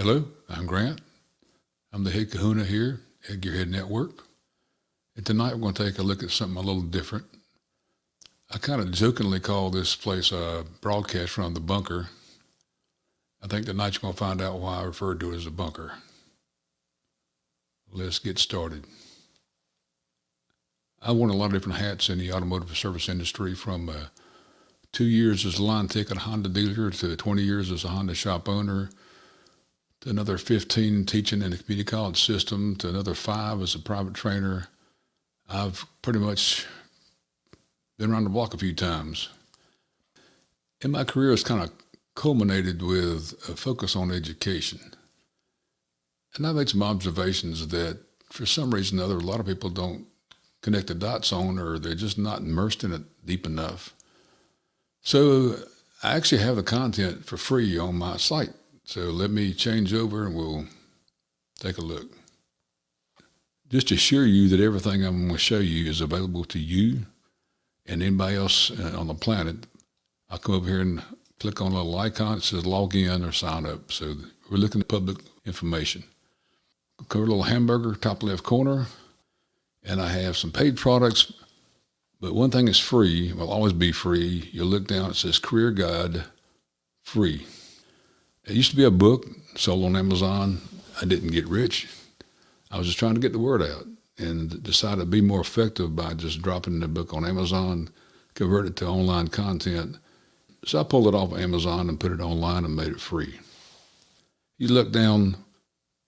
Hello, I'm Grant. I'm the head kahuna here at Gearhead Network. And tonight we're going to take a look at something a little different. I kind of jokingly call this place a broadcast from the bunker. I think tonight you're going to find out why I refer to it as a bunker. Let's get started. I worn a lot of different hats in the automotive service industry, from 2 years as a line tech at a Honda dealer to 20 years as a Honda shop owner, to another 15 teaching in the community college system, to another 5 as a private trainer. I've pretty much been around the block a few times. And my career has kind of culminated with a focus on education. And I made some observations that for some reason or other, a lot of people don't connect the dots on, or they're just not immersed in it deep enough. So I actually have the content for free on my site. So let me change over and we'll take a look. Just to assure you that everything I'm going to show you is available to you and anybody else on the planet, I'll come over here and click on a little icon that says log in or sign up. So we're looking at public information. Cover a little hamburger, top left corner, and I have some paid products, but one thing is free, will always be free. You'll look down, it says Career Guide, free. It used to be a book sold on Amazon. I didn't get rich. I was just trying to get the word out and decided to be more effective by just dropping the book on Amazon, convert it to online content. So I pulled it off of Amazon and put it online and made it free. You look down,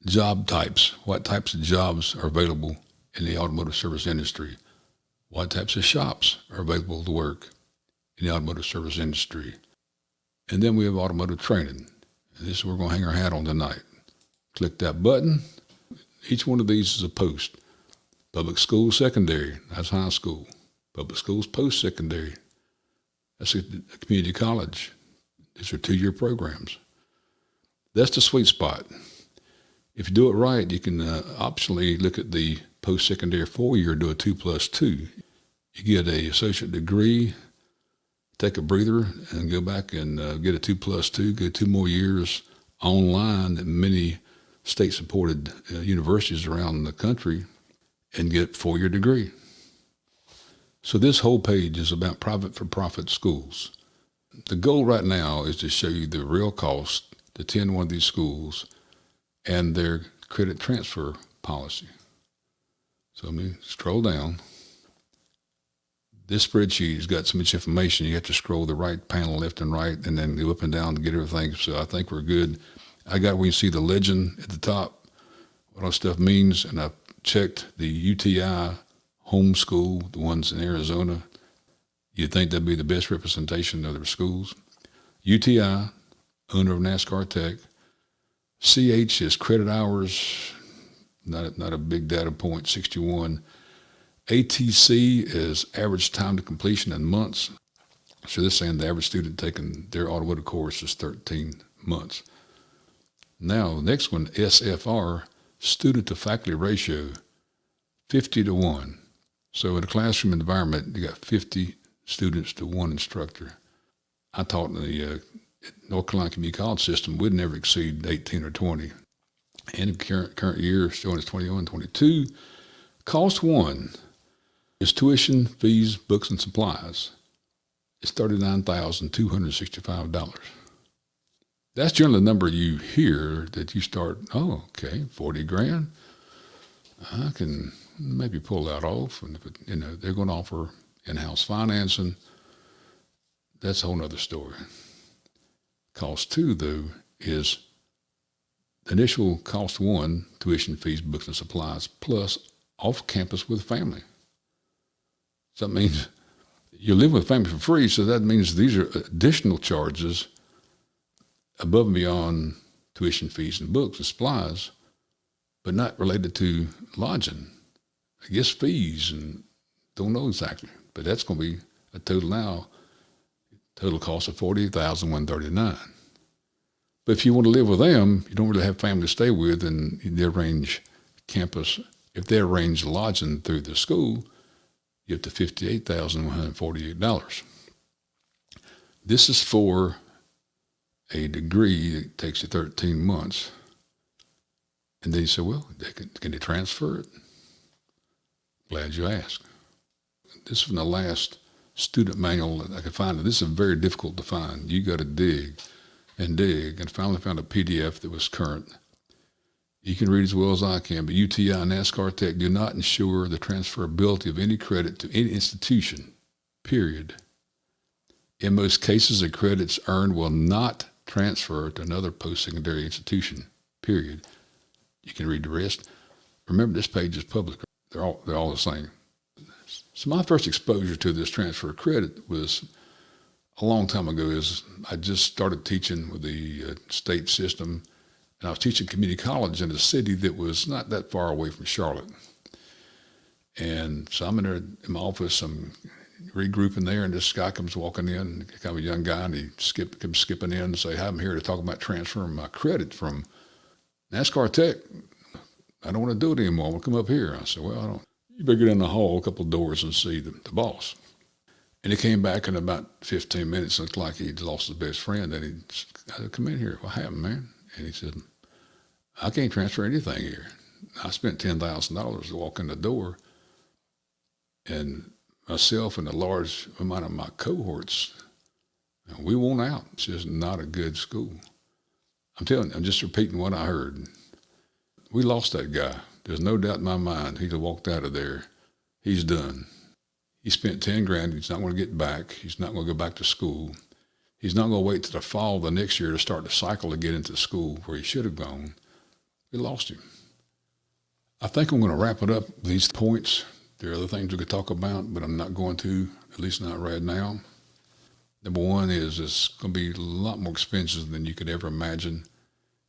job types. What types of jobs are available in the automotive service industry? What types of shops are available to work in the automotive service industry? And then we have automotive training. And this is what we're going to hang our hat on tonight. Click that button. Each one of these is a post. Public schools secondary, that's high school. Public schools post-secondary, that's a community college. These are 2-year programs. That's the sweet spot. If you do it right, you can optionally look at the post-secondary 4-year, do a 2+2. You get an associate degree, take a breather, and go back and get a 2+2, go 2 more years online at many state-supported universities around the country, and get a 4-year degree. So this whole page is about private for-profit schools. The goal right now is to show you the real cost to attend one of these schools and their credit transfer policy. So let me scroll down. This spreadsheet has got so much information, you have to scroll the right panel left and right and then go up and down to get everything. So I think we're good. I got where you see the legend at the top, what all stuff means, and I've checked the UTI homeschool, the ones in Arizona. You'd think that'd be the best representation of their schools. UTI, owner of NASCAR Tech. CH is credit hours, not a big data point, 61. ATC is average time to completion in months. So this is saying the average student taking their automotive course is 13 months. Now, the next one, SFR, student to faculty ratio, 50-1. So in a classroom environment, you got 50 students to 1 instructor. I taught in the North Carolina Community College system, we'd never exceed 18 or 20. And in current year, showing it's 21, 22. Cost 1 is tuition, fees, books, and supplies. It's $39,265. That's generally the number you hear that you start, oh, okay, 40 grand. I can maybe pull that off. And if they're going to offer in-house financing, that's a whole nother story. Cost 2, though, is the initial cost 1, tuition, fees, books, and supplies, plus off campus with family. So that means you live with family for free, so that means these are additional charges above and beyond tuition, fees, and books and supplies, but not related to lodging. I guess fees, and don't know exactly, but that's going to be a total cost of $48,139. But if you want to live with them, you don't really have family to stay with, and they arrange campus. If they arrange lodging through the school, you have to $58,148. This is for a degree that takes you 13 months. And then he said, well, can they transfer it? Glad you asked. This is from the last student manual that I could find. This is very difficult to find. You got to dig and finally found a PDF that was current. You can read as well as I can, but UTI and NASCAR Tech do not ensure the transferability of any credit to any institution, period. In most cases, the credits earned will not transfer to another post-secondary institution, period. You can read the rest. Remember, this page is public. They're all the same. So my first exposure to this transfer of credit was a long time ago. I just started teaching with the state system, and I was teaching community college in a city that was not that far away from Charlotte. And so I'm in there in my office, I'm regrouping there, and this guy comes walking in, kind of a young guy, and he comes skipping in and say, "Hi, I'm here to talk about transferring my credit from NASCAR Tech. I don't want to do it anymore. I want to come up here." I said, "Well, I don't. You better get in the hall, a couple of doors, and see the boss." And he came back in about 15 minutes. Looked like he'd lost his best friend. And I said, "Come in here. What happened, man?" And he said, "I can't transfer anything here. I spent $10,000 to walk in the door, and myself and a large amount of my cohorts, we want out. It's just not a good school." I'm telling you, I'm just repeating what I heard. We lost that guy. There's no doubt in my mind. He'd have walked out of there. He's done. He spent 10 grand. He's not going to get back. He's not going to go back to school. He's not going to wait till the fall of the next year to start the cycle to get into school where he should have gone. We lost him. I think I'm going to wrap it up with these points. There are other things we could talk about, but I'm not going to, at least not right now. Number one is it's going to be a lot more expensive than you could ever imagine.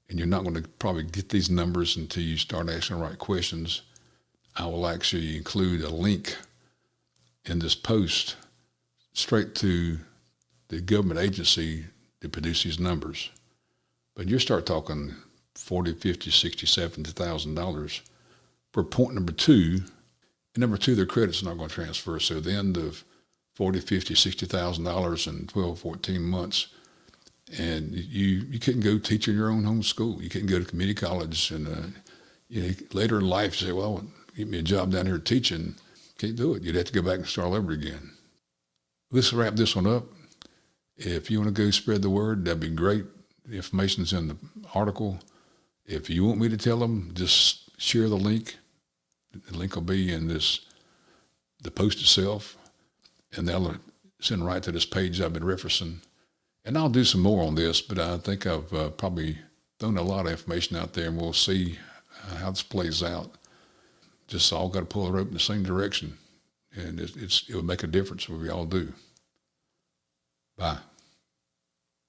And you're not going to probably get these numbers until you start asking the right questions. I will actually include a link in this post straight to the government agency that produces these numbers. But you start talking $40, $50, $60, $70,000 for point number two. And number two, their credit's not going to transfer. So at the end of $40, $50, $60,000 in 12, 14 months, and you couldn't go teach in your own home school. You couldn't go to community college. And later in life, you say, "Well, get me a job down here teaching." Can't do it. You'd have to go back and start all over again. Let's wrap this one up. If you want to go spread the word, that'd be great. The information's in the article. If you want me to tell them, just share the link. The link will be in the post itself, and they'll send right to this page I've been referencing. And I'll do some more on this, but I think I've probably thrown a lot of information out there, and we'll see how this plays out. Just all got to pull the rope in the same direction, and it will make a difference what we all do. Bye.